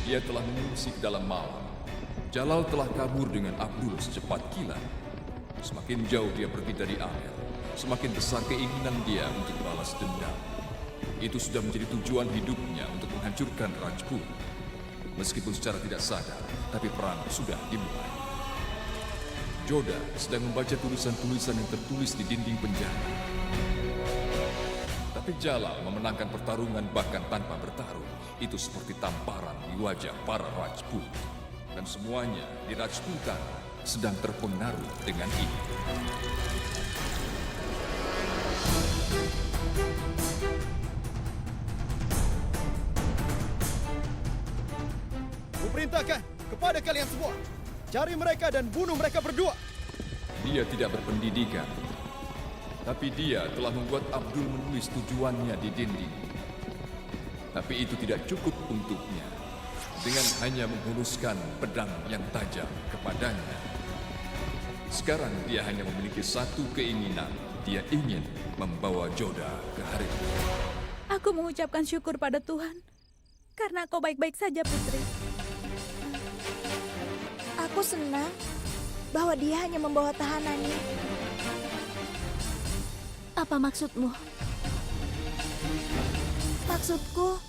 dia telah mengungsi ke dalam malam. Jalal telah kabur dengan Abdul secepat kilat. Semakin jauh dia pergi dari Amel, semakin besar keinginan dia untuk balas dendam. Itu sudah menjadi tujuan hidupnya untuk menghancurkan Rajput. Meskipun secara tidak sadar, tapi perang sudah dimulai. Joda sedang membaca tulisan-tulisan yang tertulis di dinding penjara. Tapi Jalal memenangkan pertarungan bahkan tanpa bertarung. Itu seperti tamparan di wajah para Rajput. Dan semuanya di Rajputan sedang terpengaruh dengan ini. Kuperintahkan kepada kalian semua, cari mereka dan bunuh mereka berdua. Dia tidak berpendidikan, tapi dia telah membuat Abdul menulis tujuannya di dinding. Tapi itu tidak cukup untuknya. Dengan hanya menghuluskan pedang yang tajam kepadanya. Sekarang dia hanya memiliki satu keinginan. Dia ingin membawa Joda ke Harim. Aku mengucapkan syukur pada Tuhan, karena kau baik-baik saja, Putri. Aku senang bahwa dia hanya membawa tahanannya. Apa maksudmu? Maksudku,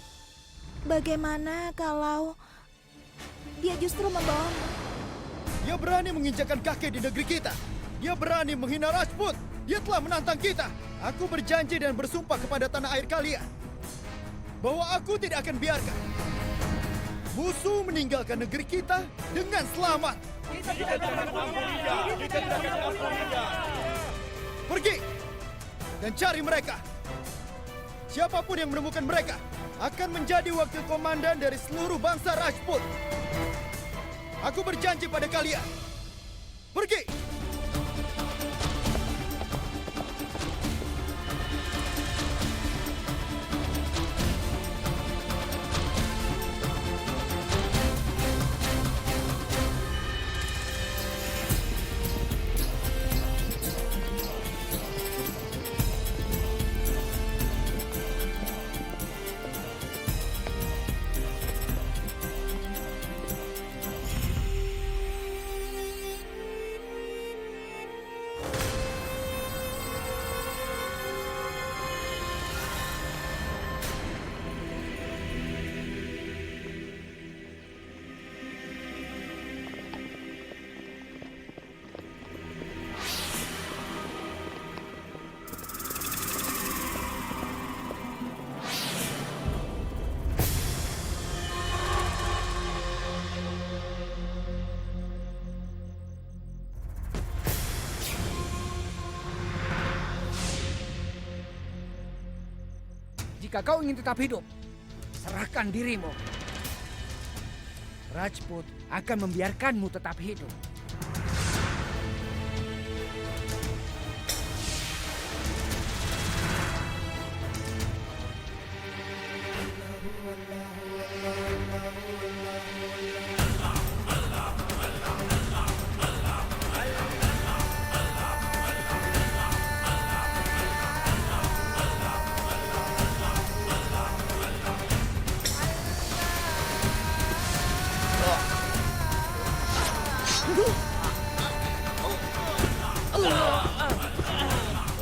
bagaimana kalau dia justru membawamu? Dia berani menginjakkan kaki di negeri kita. Dia berani menghina Rajput. Dia telah menantang kita. Aku berjanji dan bersumpah kepada tanah air kalian bahwa aku tidak akan biarkan musuh meninggalkan negeri kita dengan selamat. Pergi dan cari mereka. Siapapun yang menemukan mereka akan menjadi wakil komandan dari seluruh bangsa Rajput. Aku berjanji pada kalian. Pergi! Jika kau ingin tetap hidup, serahkan dirimu. Rajput akan membiarkanmu tetap hidup.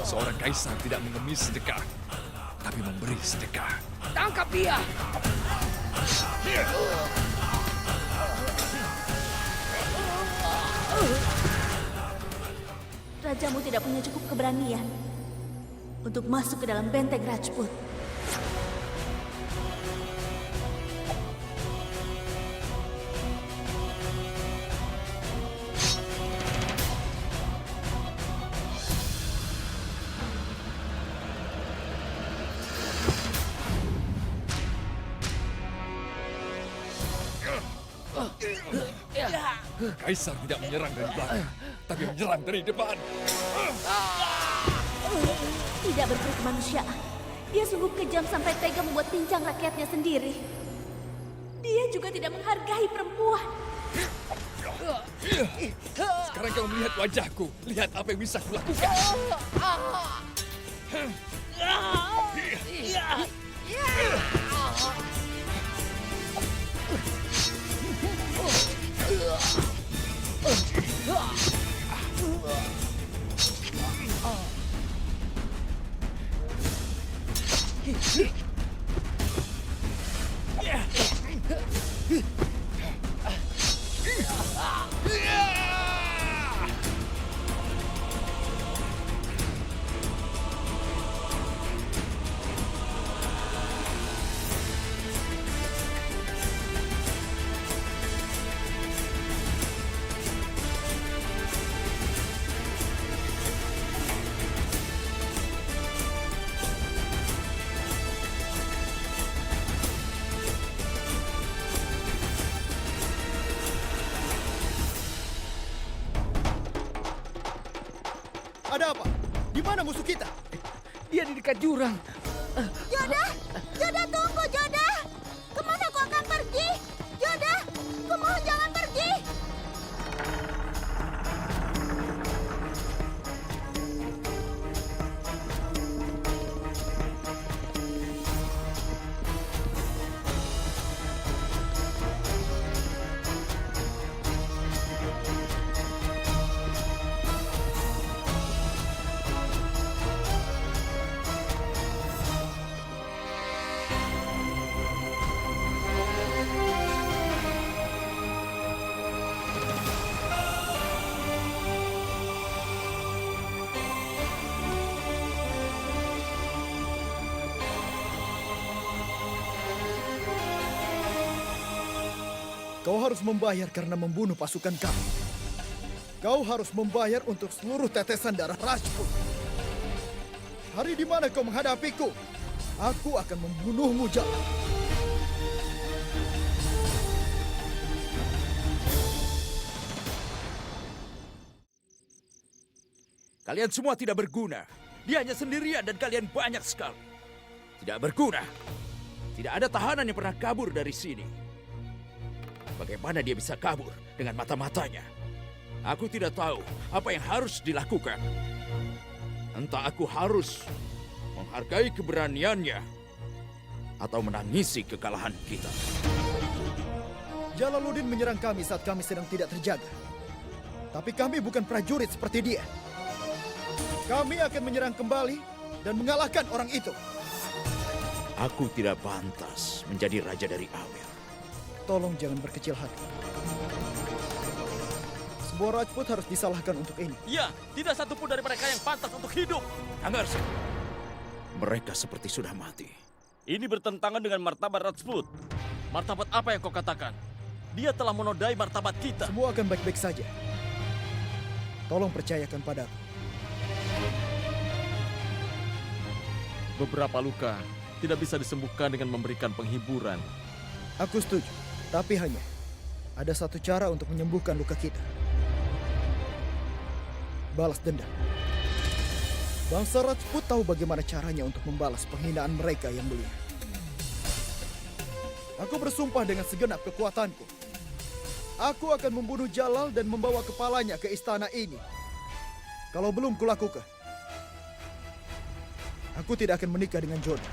Seorang kaisar tidak mengemis sedekah, tapi memberi sedekah. Tangkap dia! Rajamu tidak punya cukup keberanian untuk masuk ke dalam benteng Rajput. Kaisar tidak menyerang dari belakang, tapi menyerang dari depan. Tidak berperi kemanusiaan. Dia sungguh kejam sampai tega membuat pincang rakyatnya sendiri. Dia juga tidak menghargai perempuan. Sekarang kau melihat wajahku. Lihat apa yang bisa kulakukan. Ada apa? Di mana musuh kita? Dia di dekat jurang. Joda! Joda, tunggu, Joda! Kemana kau akan pergi? Joda, kumohon jangan pergi! Kau harus membayar karena membunuh pasukan kami. Kau harus membayar untuk seluruh tetesan darah Rajput. Hari di mana kau menghadapiku, aku akan membunuhmu, Jalal. Kalian semua tidak berguna. Dia hanya sendirian dan kalian banyak sekali. Tidak berguna. Tidak ada tahanan yang pernah kabur dari sini. Bagaimana dia bisa kabur dengan mata-matanya? Aku tidak tahu apa yang harus dilakukan. Entah aku harus menghargai keberaniannya atau menangisi kekalahan kita. Jalaluddin menyerang kami saat kami sedang tidak terjaga. Tapi kami bukan prajurit seperti dia. Kami akan menyerang kembali dan mengalahkan orang itu. Aku tidak pantas menjadi raja dari Amir. Tolong jangan berkecil hati. Sebuah Rajput harus disalahkan untuk ini. Ya, tidak satupun dari mereka yang pantas untuk hidup. Angarsi, mereka seperti sudah mati. Ini bertentangan dengan martabat Rajput. Martabat apa yang kau katakan? Dia telah menodai martabat kita. Semua akan baik-baik saja. Tolong percayakan padaku. Beberapa luka tidak bisa disembuhkan dengan memberikan penghiburan. Aku setuju. Tapi hanya ada satu cara untuk menyembuhkan luka kita. Balas dendam. Bangsa Rajput tahu bagaimana caranya untuk membalas penghinaan mereka yang mulia. Aku bersumpah dengan segenap kekuatanku. Aku akan membunuh Jalal dan membawa kepalanya ke istana ini. Kalau belum kulakukan, aku tidak akan menikah dengan Joda.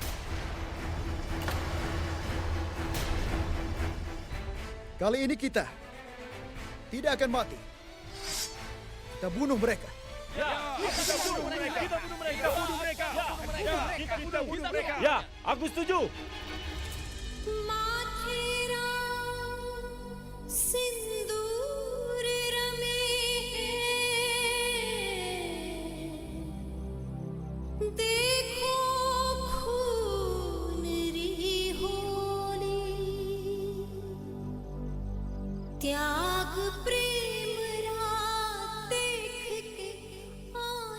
Kali ini kita tidak akan mati. Kita bunuh mereka. Ya, aku setuju.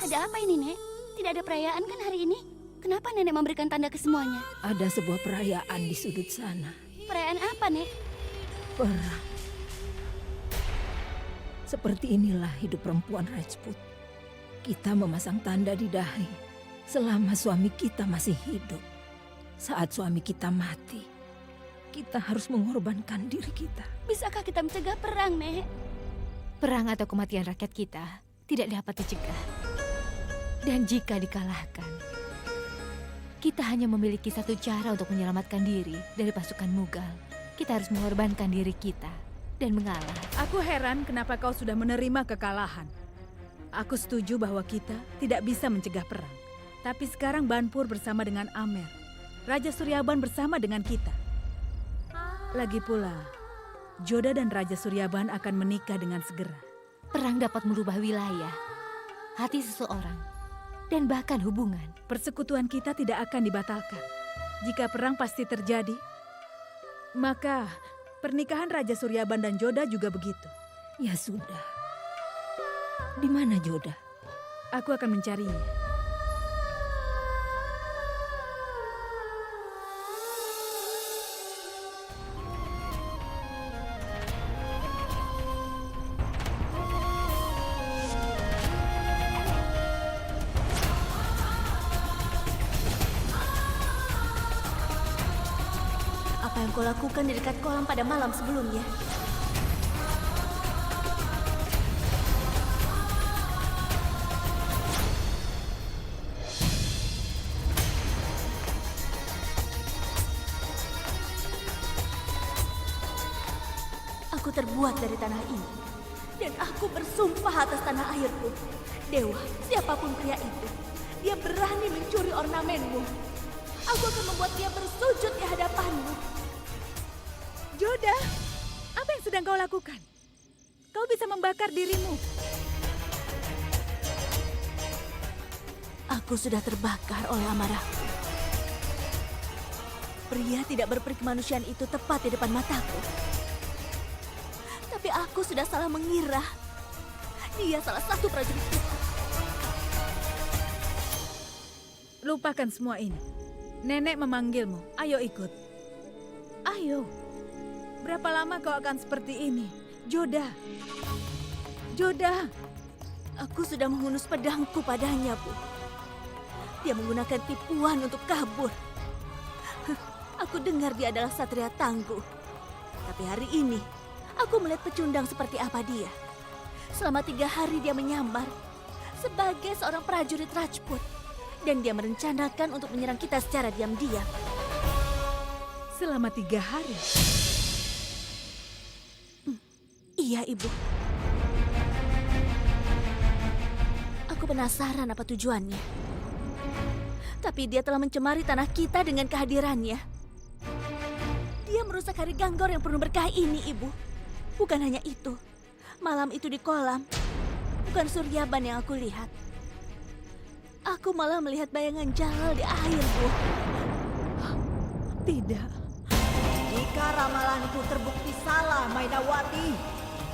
Ada apa ini, Nek? Tidak ada perayaan kan hari ini? Kenapa Nenek memberikan tanda ke semuanya? Ada sebuah perayaan di sudut sana. Perayaan apa, Nek? Perang. Seperti inilah hidup perempuan Rajput. Kita memasang tanda di dahi selama suami kita masih hidup. Saat suami kita mati, kita harus mengorbankan diri kita. Bisakah kita mencegah perang, Nek? Perang atau kematian rakyat kita tidak dapat dicegah. Dan jika dikalahkan, kita hanya memiliki satu cara untuk menyelamatkan diri dari pasukan Mughal. Kita harus mengorbankan diri kita dan mengalah. Aku heran kenapa kau sudah menerima kekalahan. Aku setuju bahwa kita tidak bisa mencegah perang. Tapi sekarang Banpur bersama dengan Amer. Raja Suryaban bersama dengan kita. Lagi pula, Joda dan Raja Suryaban akan menikah dengan segera. Perang dapat merubah wilayah, hati seseorang, dan bahkan hubungan. Persekutuan kita tidak akan dibatalkan. Jika perang pasti terjadi, maka pernikahan Raja Suryaban dan Joda juga begitu. Ya sudah. Di mana Joda? Aku akan mencarinya. kau lakukan di dekat kolam pada malam sebelumnya? Aku terbuat dari tanah ini. Dan aku bersumpah atas tanah airku. Dewa, siapapun pria itu, dia berani mencuri ornamenmu. Aku akan membuat dia bersujud di hadapanmu. Joda, apa yang sedang kau lakukan? Kau bisa membakar dirimu. Aku sudah terbakar oleh amarahku. Pria tidak berperkemanusiaan itu tepat di depan mataku. Tapi aku sudah salah mengira. Dia salah satu prajurit kita. Lupakan semua ini. Nenek memanggilmu. Ayo ikut. Ayo. Berapa lama kau akan seperti ini? Joda. Joda. Aku sudah menghunus pedangku padanya, Bu. Dia menggunakan tipuan untuk kabur. Aku dengar dia adalah satria tangguh. Tapi hari ini, aku melihat pecundang seperti apa dia. Selama 3 hari dia menyamar sebagai seorang prajurit Rajput. Dan dia merencanakan untuk menyerang kita secara diam-diam. Selama 3 hari? Iya, Ibu. Aku penasaran apa tujuannya. Tapi dia telah mencemari tanah kita dengan kehadirannya. Dia merusak hari Ganggor yang penuh berkah ini, Ibu. Bukan hanya itu. Malam itu di kolam, bukan Suryaban yang aku lihat. Aku malah melihat bayangan Jalal di air, Bu. Tidak. Jika ramalanku terbukti salah, Maidawati,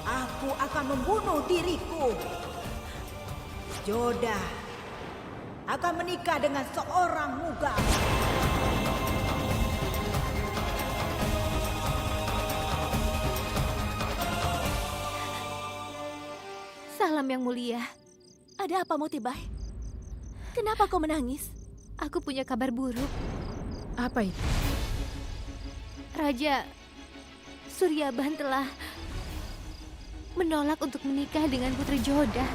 aku akan membunuh diriku. Joda akan menikah dengan seorang Mughal. Salam yang mulia. Ada apa, Mutibai? Kenapa kau menangis? Aku punya kabar buruk. Apa itu? Raja Suryaban telah menolak untuk menikah dengan Putri Joda.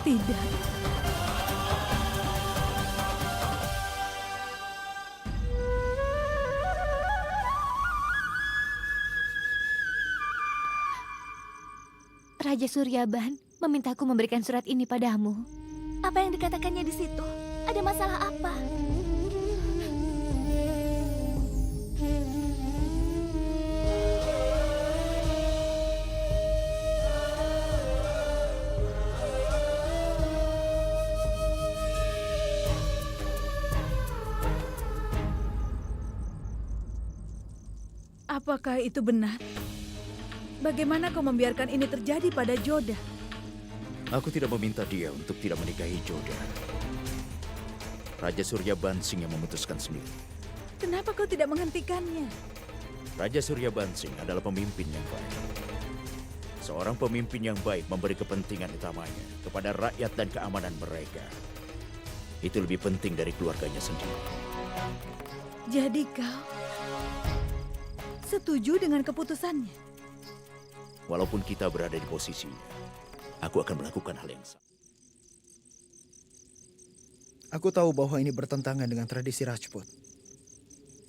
Tidak. Raja Suryaban memintaku memberikan surat ini padamu. Apa yang dikatakannya di situ? Ada masalah apa? Apakah itu benar? Bagaimana kau membiarkan ini terjadi pada Joda? Aku tidak meminta dia untuk tidak menikahi Joda. Raja Suryabansing yang memutuskan sendiri. Kenapa kau tidak menghentikannya? Raja Suryabansing adalah pemimpin yang baik. Seorang pemimpin yang baik memberi kepentingan utamanya kepada rakyat dan keamanan mereka. Itu lebih penting dari keluarganya sendiri. Jadi kau setuju dengan keputusannya? Walaupun kita berada di posisinya, aku akan melakukan hal yang sama. Aku tahu bahwa ini bertentangan dengan tradisi Rajput.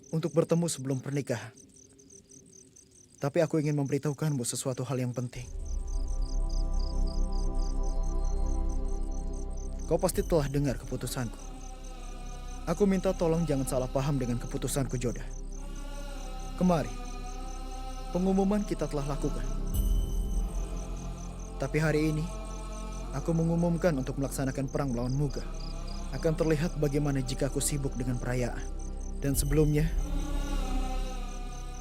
Untuk bertemu sebelum pernikahan. Tapi aku ingin memberitahukanmu sesuatu hal yang penting. Kau pasti telah dengar keputusanku. Aku minta tolong jangan salah paham dengan keputusanku, Joda. Kemarin, pengumuman kita telah lakukan. Tapi hari ini, aku mengumumkan untuk melaksanakan perang melawan Mughal. Akan terlihat bagaimana jika aku sibuk dengan perayaan. Dan sebelumnya,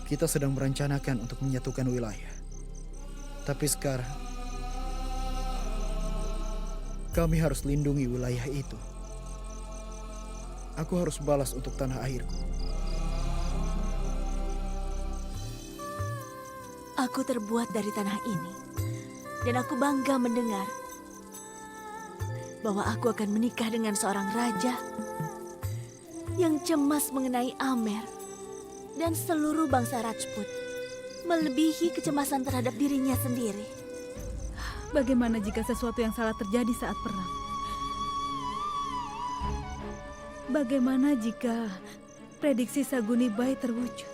kita sedang merencanakan untuk menyatukan wilayah. Tapi sekarang, kami harus lindungi wilayah itu. Aku harus balas untuk tanah airku. Aku terbuat dari tanah ini. Dan aku bangga mendengar bahwa aku akan menikah dengan seorang raja yang cemas mengenai Amer dan seluruh bangsa Rajput, melebihi kecemasan terhadap dirinya sendiri. Bagaimana jika sesuatu yang salah terjadi saat perang? Bagaimana jika prediksi Saguni Bai terwujud?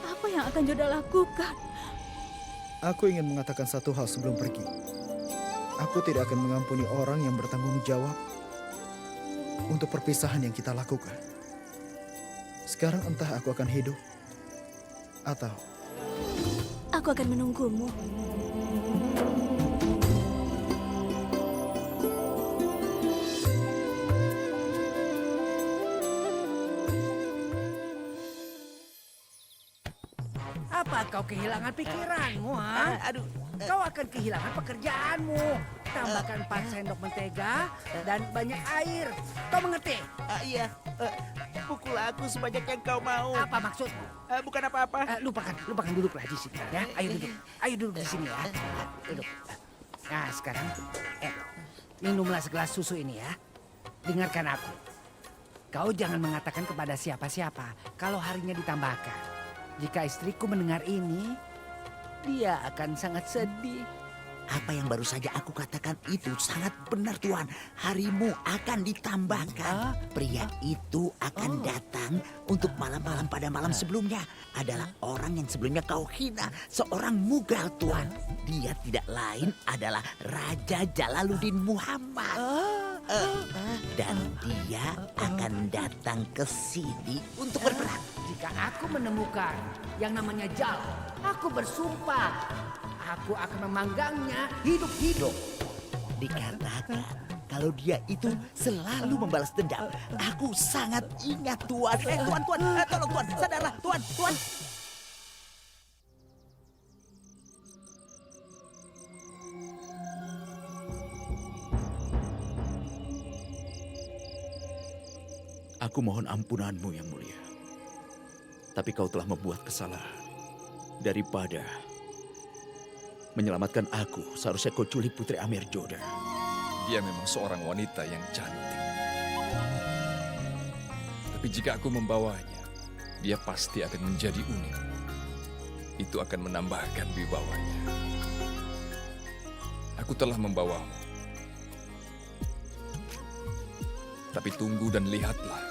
Apa yang akan Joda lakukan? Aku ingin mengatakan satu hal sebelum pergi. Aku tidak akan mengampuni orang yang bertanggung jawab untuk perpisahan yang kita lakukan. Sekarang entah aku akan hidup atau Aku akan menunggumu. Apa kau kehilangan pikiranmu, ha? Kau akan kehilangan pekerjaanmu. Tambahkan 4 sendok mentega dan banyak air. Kau mengerti? Iya, pukul aku sebanyak yang kau mau. Apa maksudmu? Bukan apa-apa. Lupakan duduklah di sini ya. Ayo duduk di sini ya. Duduk. Nah, sekarang minumlah segelas susu ini ya. Dengarkan aku. Kau jangan mengatakan kepada siapa-siapa kalau harinya ditambahkan. Jika istriku mendengar ini, dia akan sangat sedih. Apa yang baru saja aku katakan itu sangat benar, Tuan. Harimu akan ditambahkan. Pria itu akan datang untuk malam-malam pada malam sebelumnya. Adalah orang yang sebelumnya kau hina. Seorang Mughal, Tuan. Dia tidak lain adalah Raja Jalaluddin Muhammad. Dan dia akan datang ke sini untuk berperang. Jika aku menemukan yang namanya Jal, aku bersumpah aku akan memanggangnya hidup-hidup. Dikatakan kalau dia itu selalu membalas dendam. Aku sangat ingat, Tuan. Tuan, tolong Tuan, sadarlah, Tuan. Aku mohon ampunanmu yang mulia. Tapi kau telah membuat kesalahan. Daripada menyelamatkan aku, seharusnya kau culik Putri Amer Joda. Dia memang seorang wanita yang cantik. Tapi jika aku membawanya, dia pasti akan menjadi unik. Itu akan menambahkan wibawanya. Aku telah membawamu. Tapi tunggu dan lihatlah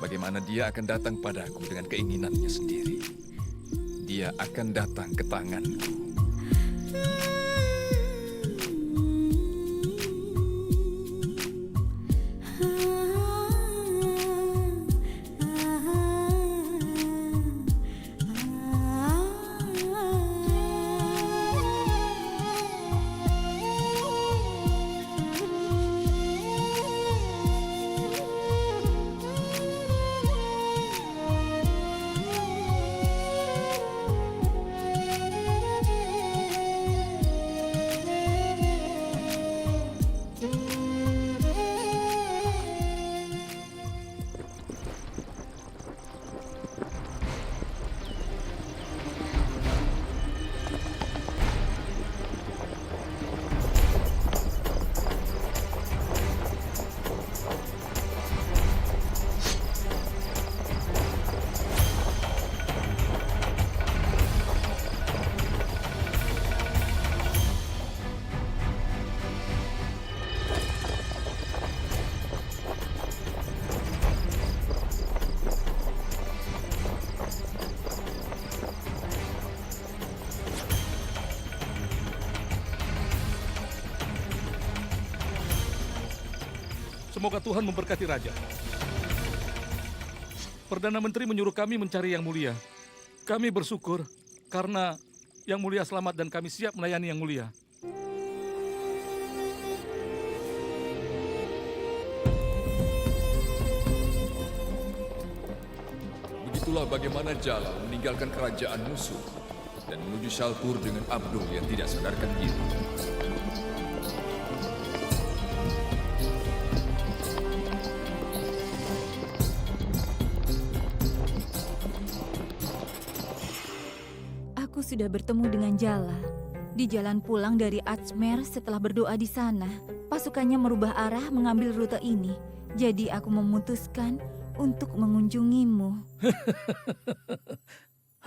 bagaimana dia akan datang padaku dengan keinginannya sendiri. Dia akan datang ke tanganku. Semoga Tuhan memberkati Raja. Perdana Menteri menyuruh kami mencari Yang Mulia. Kami bersyukur karena Yang Mulia selamat dan kami siap melayani Yang Mulia. Begitulah bagaimana Jala meninggalkan kerajaan musuh dan menuju Shalpur dengan Abdul yang tidak sadarkan diri. Aku sudah bertemu dengan Jala di jalan pulang dari Ajmer setelah berdoa di sana. pasukannya merubah arah mengambil rute ini. Jadi aku memutuskan untuk mengunjungimu.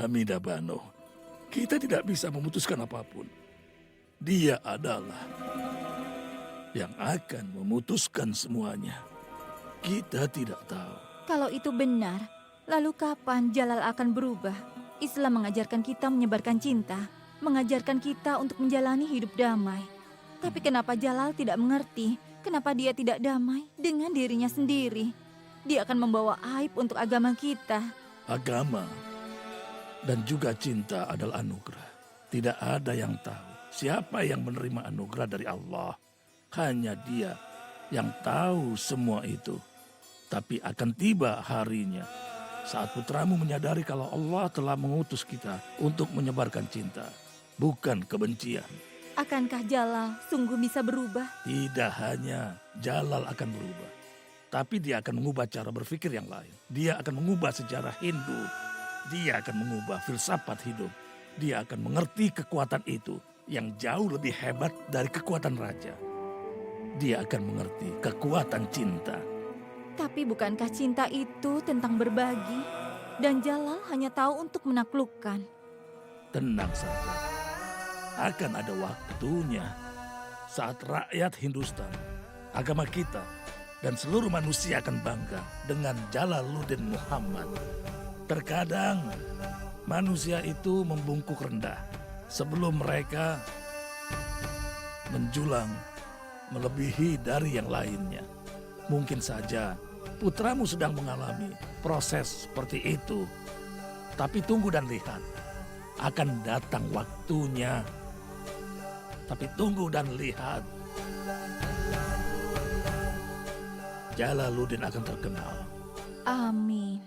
Hamidah Bano, kita tidak bisa memutuskan apapun. Dia adalah yang akan memutuskan semuanya. Kita tidak tahu. Kalau itu benar, lalu kapan Jalal akan berubah? Islam mengajarkan kita menyebarkan cinta, mengajarkan kita untuk menjalani hidup damai. Tapi kenapa Jalal tidak mengerti? Kenapa dia tidak damai dengan dirinya sendiri? Dia akan membawa aib untuk agama kita. Agama dan juga cinta adalah anugerah. Tidak ada yang tahu siapa yang menerima anugerah dari Allah. Hanya Dia yang tahu semua itu. Tapi akan tiba harinya saat putramu menyadari kalau Allah telah mengutus kita untuk menyebarkan cinta, bukan kebencian. Akankah Jalal sungguh bisa berubah? Tidak hanya Jalal akan berubah, tapi dia akan mengubah cara berpikir yang lain. Dia akan mengubah sejarah Hindu. Dia akan mengubah filsafat hidup. Dia akan mengerti kekuatan itu yang jauh lebih hebat dari kekuatan raja. Dia akan mengerti kekuatan cinta. Tapi bukankah cinta itu tentang berbagi? Dan Jalal hanya tahu untuk menaklukkan. Tenang saja. Akan ada waktunya saat rakyat Hindustan, agama kita, dan seluruh manusia akan bangga dengan Jalaluddin Muhammad. Terkadang manusia itu membungkuk rendah sebelum mereka menjulang melebihi dari yang lainnya. Mungkin saja putramu sedang mengalami proses seperti itu. Tapi tunggu dan lihat, akan datang waktunya. Tapi tunggu dan lihat, Jalaluddin akan terkenal. Amin.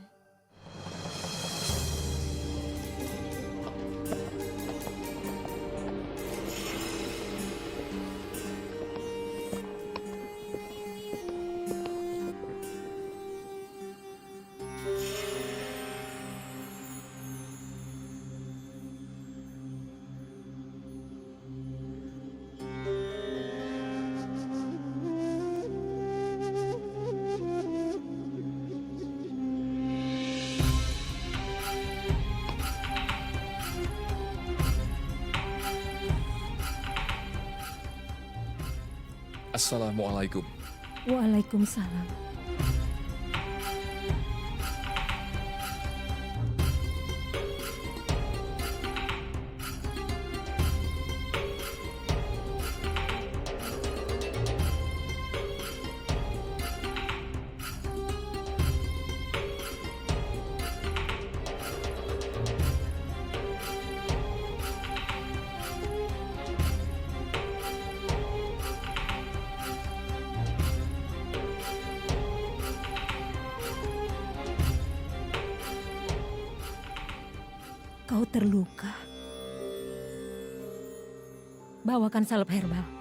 Assalamualaikum. Waalaikumsalam. Kau terluka. Bawakan salep herbal.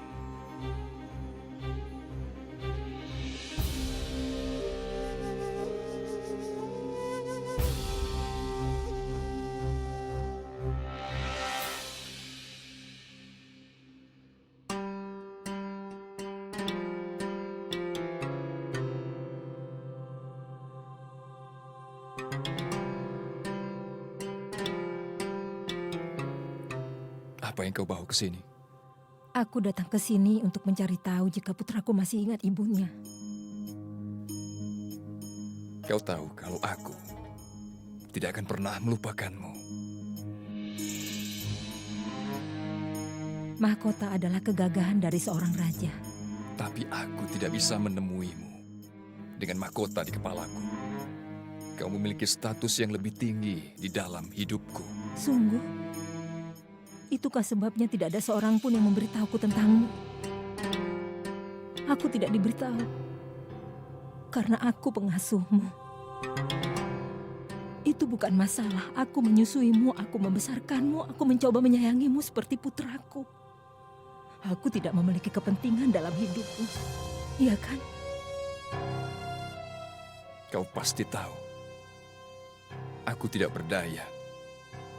Apa yang kau bawa ke sini? Aku datang ke sini untuk mencari tahu jika putraku masih ingat ibunya. Kau tahu kalau aku tidak akan pernah melupakanmu. Mahkota adalah kegagahan dari seorang raja. Tapi aku tidak bisa menemuimu dengan mahkota di kepalaku. Kau memiliki status yang lebih tinggi di dalam hidupku. Sungguh? Itukah sebabnya tidak ada seorang pun yang memberitahuku tentangmu? Aku tidak diberitahu karena aku pengasuhmu. Itu bukan masalah. Aku menyusuimu, aku membesarkanmu, aku mencoba menyayangimu seperti putraku. Aku tidak memiliki kepentingan dalam hidupmu. Iya kan? Kau pasti tahu. Aku tidak berdaya.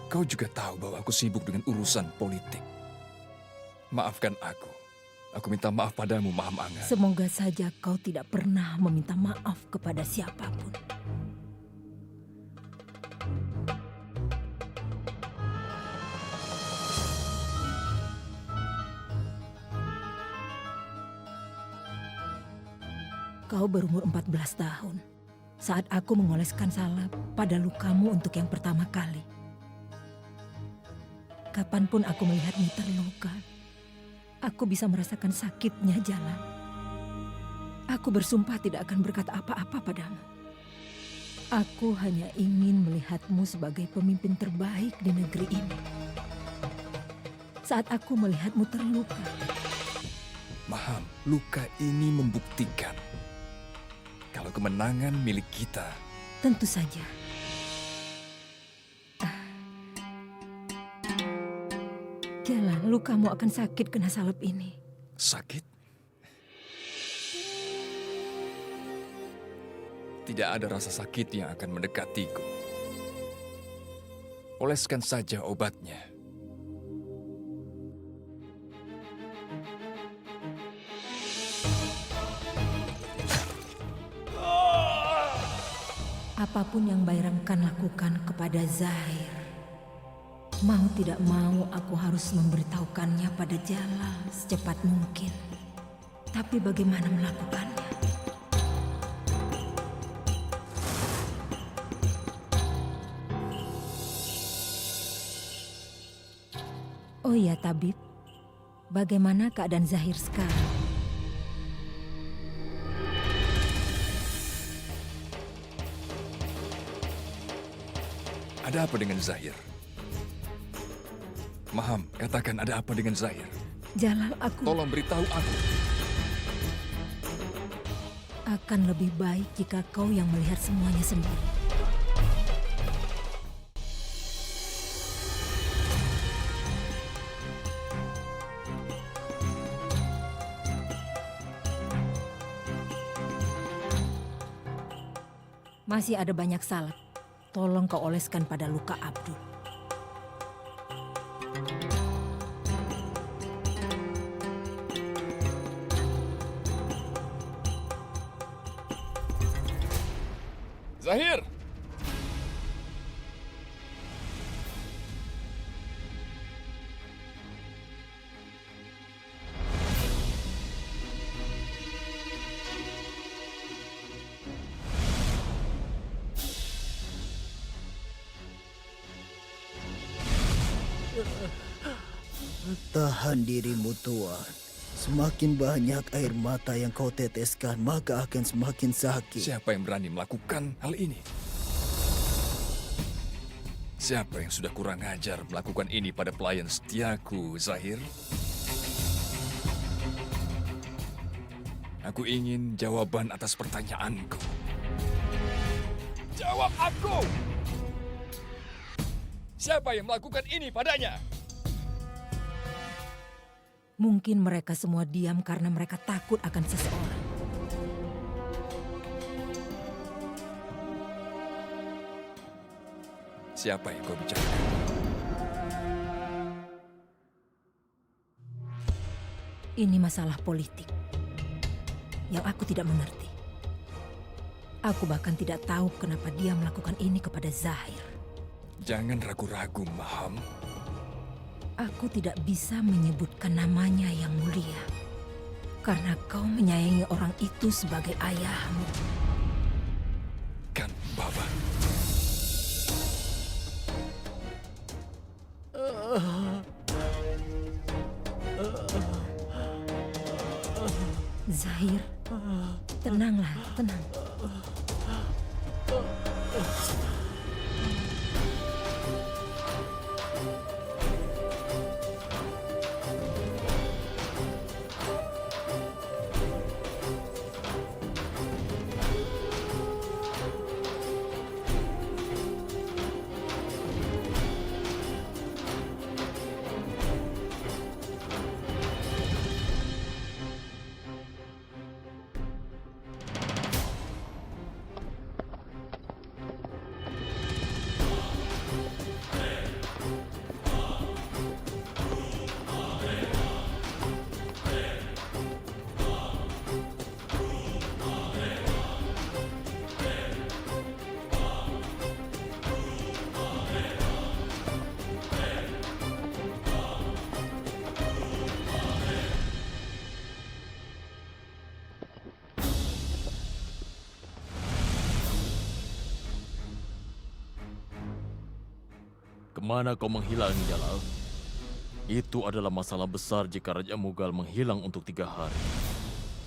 Kau juga tahu bahwa aku sibuk dengan urusan politik. Maafkan aku. Aku minta maaf padamu, Maham Angan. Semoga saja kau tidak pernah meminta maaf kepada siapapun. Kau berumur 14 tahun saat aku mengoleskan salep pada lukamu untuk yang pertama kali. Kapanpun aku melihatmu terluka, aku bisa merasakan sakitnya jalan. Aku bersumpah tidak akan berkata apa-apa padamu. Aku hanya ingin melihatmu sebagai pemimpin terbaik di negeri ini. Saat aku melihatmu terluka. Maham, luka ini membuktikan kalau kemenangan milik kita. Tentu saja. Jalan, lukamu akan sakit kena salep ini. Sakit? Tidak ada rasa sakit yang akan mendekatiku. Oleskan saja obatnya. Apapun yang Bairangkan lakukan kepada Zahir, mau tidak mau aku harus memberitahukannya pada Jalal secepat mungkin. Tapi bagaimana melakukannya? Oh ya, Tabib. Bagaimana keadaan Zahir sekarang? Ada apa dengan Zahir? Maham, katakan ada apa dengan Zahir? Jalal, aku... Tolong beritahu aku. Akan lebih baik jika kau yang melihat semuanya sendiri. Masih ada banyak salep. Tolong kau oleskan pada luka Abdul. Zahir! Tahan dirimu, Tuan. Semakin banyak air mata yang kau teteskan, maka akan semakin sakit. Siapa yang berani melakukan hal ini? Siapa yang sudah kurang ajar melakukan ini pada pelayan setiaku, Zahir? Aku ingin jawaban atas pertanyaanku. Jawab aku! Siapa yang melakukan ini padanya? Mungkin mereka semua diam karena mereka takut akan seseorang. Siapa yang kau bicarakan? Ini masalah politik yang aku tidak mengerti. Aku bahkan tidak tahu kenapa dia melakukan ini kepada Zahir. Jangan ragu-ragu, Maham. Aku tidak bisa menyebutkan namanya yang mulia. Karena kau menyayangi orang itu sebagai ayahmu. Kan, Baba? Zahir, tenanglah, tenang. Kemana kau menghilang, Jalal? Itu adalah masalah besar jika Raja Mughal menghilang untuk 3 hari.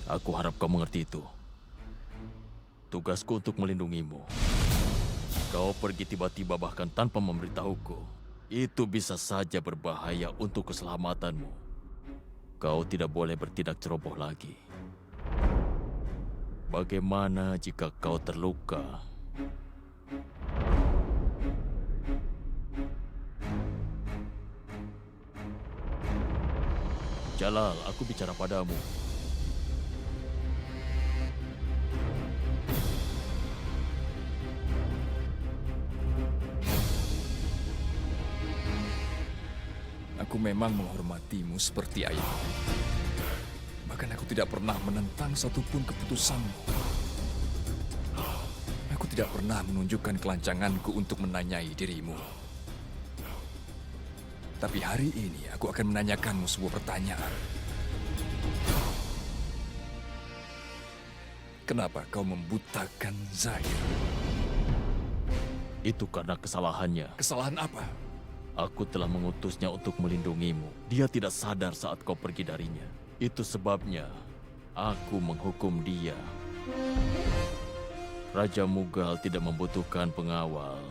Aku harap kau mengerti itu. Tugasku untuk melindungimu. Kau pergi tiba-tiba bahkan tanpa memberitahuku. Itu bisa saja berbahaya untuk keselamatanmu. Kau tidak boleh bertindak ceroboh lagi. Bagaimana jika kau terluka? Jalal, aku bicara padamu. Aku memang menghormatimu seperti ayah. Bahkan aku tidak pernah menentang satupun keputusanmu. Aku tidak pernah menunjukkan kelancanganku untuk menanyai dirimu. Tapi hari ini aku akan menanyakanmu sebuah pertanyaan. Kenapa kau membutakan Zahir? Itu karena kesalahannya. Kesalahan apa? Aku telah mengutusnya untuk melindungimu. Dia tidak sadar saat kau pergi darinya. Itu sebabnya aku menghukum dia. Raja Mughal tidak membutuhkan pengawal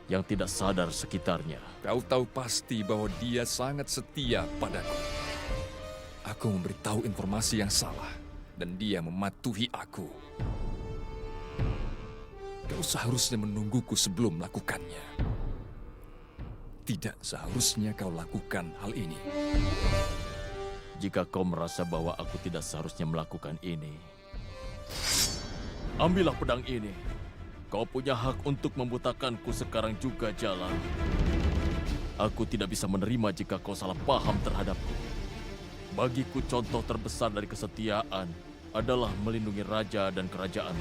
yang tidak sadar sekitarnya. Kau tahu pasti bahwa dia sangat setia padaku. Aku memberitahu informasi yang salah dan dia mematuhi aku. Kau seharusnya menungguku sebelum melakukannya. Tidak seharusnya kau lakukan hal ini. Jika kau merasa bahwa aku tidak seharusnya melakukan ini, ambillah pedang ini. Kau punya hak untuk membutakanku sekarang juga, Jalal. Aku tidak bisa menerima jika kau salah paham terhadapku. Bagiku contoh terbesar dari kesetiaan adalah melindungi raja dan kerajaan.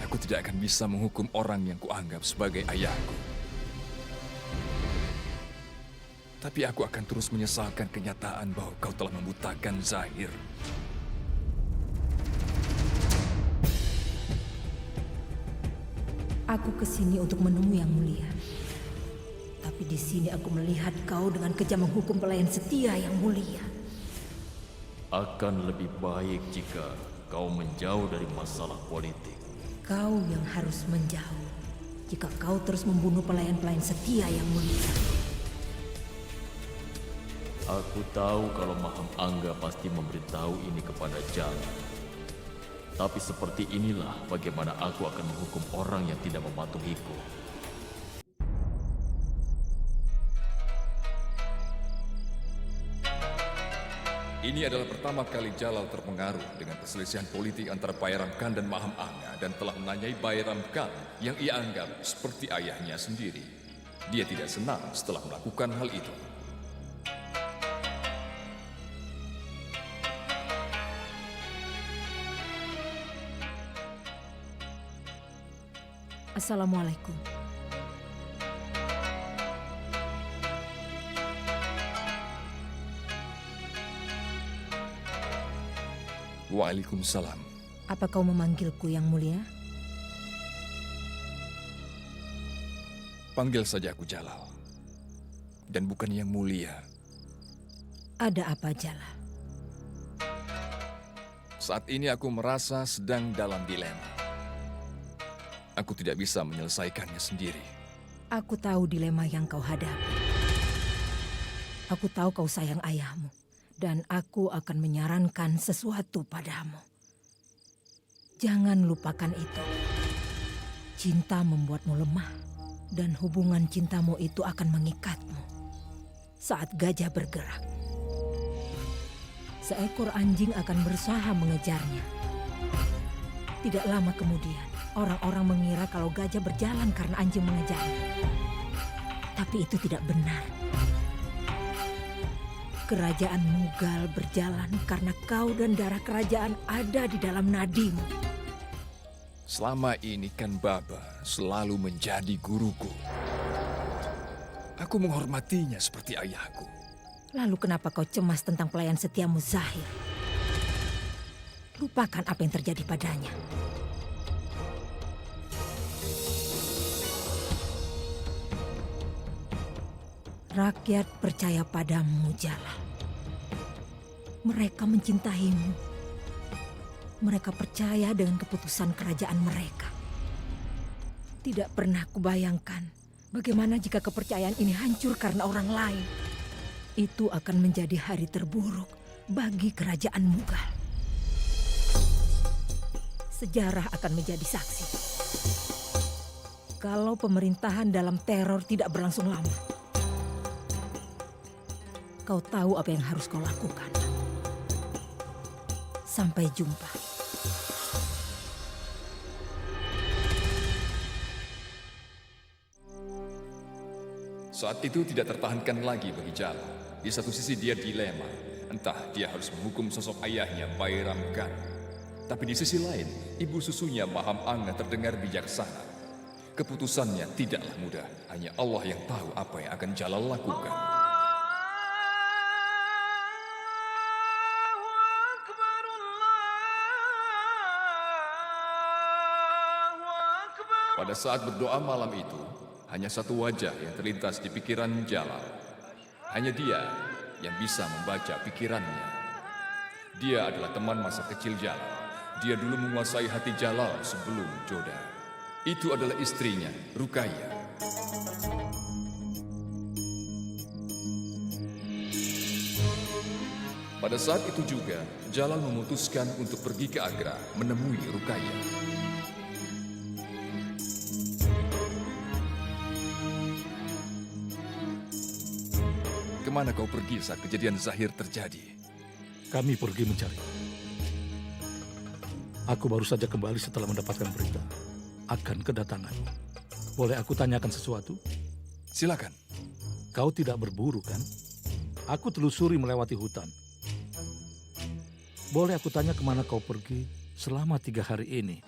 Aku tidak akan bisa menghukum orang yang kuanggap sebagai ayahku. Tapi aku akan terus menyesalkan kenyataan bahwa kau telah membutakan Zahir. Aku kesini untuk menemui Yang Mulia. Tapi di sini aku melihat kau dengan kejam menghukum pelayan setia Yang Mulia. Akan lebih baik jika kau menjauh dari masalah politik. Kau yang harus menjauh jika kau terus membunuh pelayan-pelayan setia Yang Mulia. Aku tahu kalau Maham Angga pasti memberitahu ini kepada Jalal. Tapi seperti inilah bagaimana aku akan menghukum orang yang tidak mematuhiku. Ini adalah pertama kali Jalal terpengaruh dengan perselisihan politik antara Bairam Khan dan Maham Angga dan telah menanyai Bairam Khan yang ia anggap seperti ayahnya sendiri. Dia tidak senang setelah melakukan hal itu. Assalamualaikum. Waalaikumsalam. Apa kau memanggilku Yang Mulia? Panggil saja aku Jalal. Dan bukan Yang Mulia. Ada apa, Jalal? Saat ini aku merasa sedang dalam dilema. Aku tidak bisa menyelesaikannya sendiri. Aku tahu dilema yang kau hadapi. Aku tahu kau sayang ayahmu. Dan aku akan menyarankan sesuatu padamu. Jangan lupakan itu. Cinta membuatmu lemah. Dan hubungan cintamu itu akan mengikatmu. Saat gajah bergerak, seekor anjing akan berusaha mengejarnya. Tidak lama kemudian, orang-orang mengira kalau gajah berjalan karena anjing mengejarnya. Tapi itu tidak benar. Kerajaan Mughal berjalan karena kau dan darah kerajaan ada di dalam nadimu. Selama ini kan Baba selalu menjadi guruku. Aku menghormatinya seperti ayahku. Lalu kenapa kau cemas tentang pelayan setiamu Zahir? Lupakan apa yang terjadi padanya. Rakyat percaya padamu, Jalal. Mereka mencintaimu. Mereka percaya dengan keputusan kerajaan mereka. Tidak pernah kubayangkan bagaimana jika kepercayaan ini hancur karena orang lain. Itu akan menjadi hari terburuk bagi kerajaan Mughal. Sejarah akan menjadi saksi. Kalau pemerintahan dalam teror tidak berlangsung lama, kau tahu apa yang harus kau lakukan. Sampai jumpa. Saat itu tidak tertahankan lagi bagi Jalal. Di satu sisi dia dilema, entah dia harus menghukum sosok ayahnya Bairam Khan. Tapi di sisi lain, ibu susunya Maham Anga terdengar bijaksana. Keputusannya tidaklah mudah, hanya Allah yang tahu apa yang akan Jalal lakukan. Pada saat berdoa malam itu, hanya satu wajah yang terlintas di pikiran Jalal. Hanya dia yang bisa membaca pikirannya. Dia adalah teman masa kecil Jalal. Dia dulu menguasai hati Jalal sebelum jodoh. Itu adalah istrinya, Ruqayyah. Pada saat itu juga, Jalal memutuskan untuk pergi ke Agra menemui Ruqayyah. Kemana kau pergi saat kejadian Zahir terjadi? Kami pergi mencari. Aku baru saja kembali setelah mendapatkan berita akan kedatanganmu. Boleh aku tanyakan sesuatu? Silakan. Kau tidak berburu, kan? Aku telusuri melewati hutan. Boleh aku tanya kemana kau pergi selama 3 hari ini?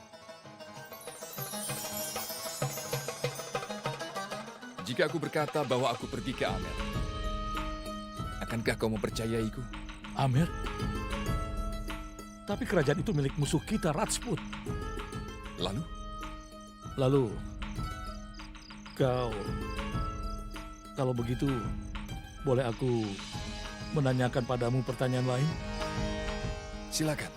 Jika aku berkata bahwa aku pergi ke Amer, akankah kau mempercayaiku? Amer? Tapi kerajaan itu milik musuh kita, Rajput. Lalu? Lalu, kalau begitu, boleh aku menanyakan padamu pertanyaan lain? Silakan.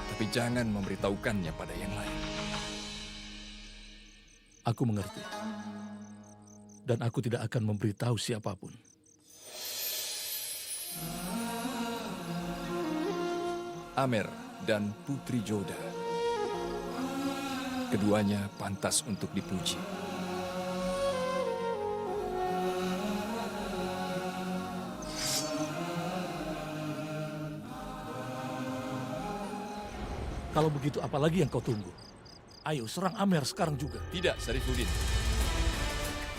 Tapi jangan memberitahukannya pada yang lain. Aku mengerti. Dan aku tidak akan memberitahu siapapun. Amer dan Putri Joda. Keduanya pantas untuk dipuji. Kalau begitu, apalagi yang kau tunggu? Ayo, serang Amer sekarang juga. Tidak, Sarifuddin.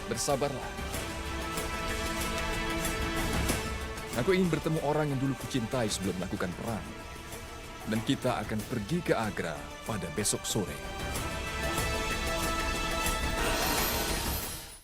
Bersabarlah. Aku ingin bertemu orang yang dulu kucintai sebelum melakukan perang. Dan kita akan pergi ke Agra pada besok sore.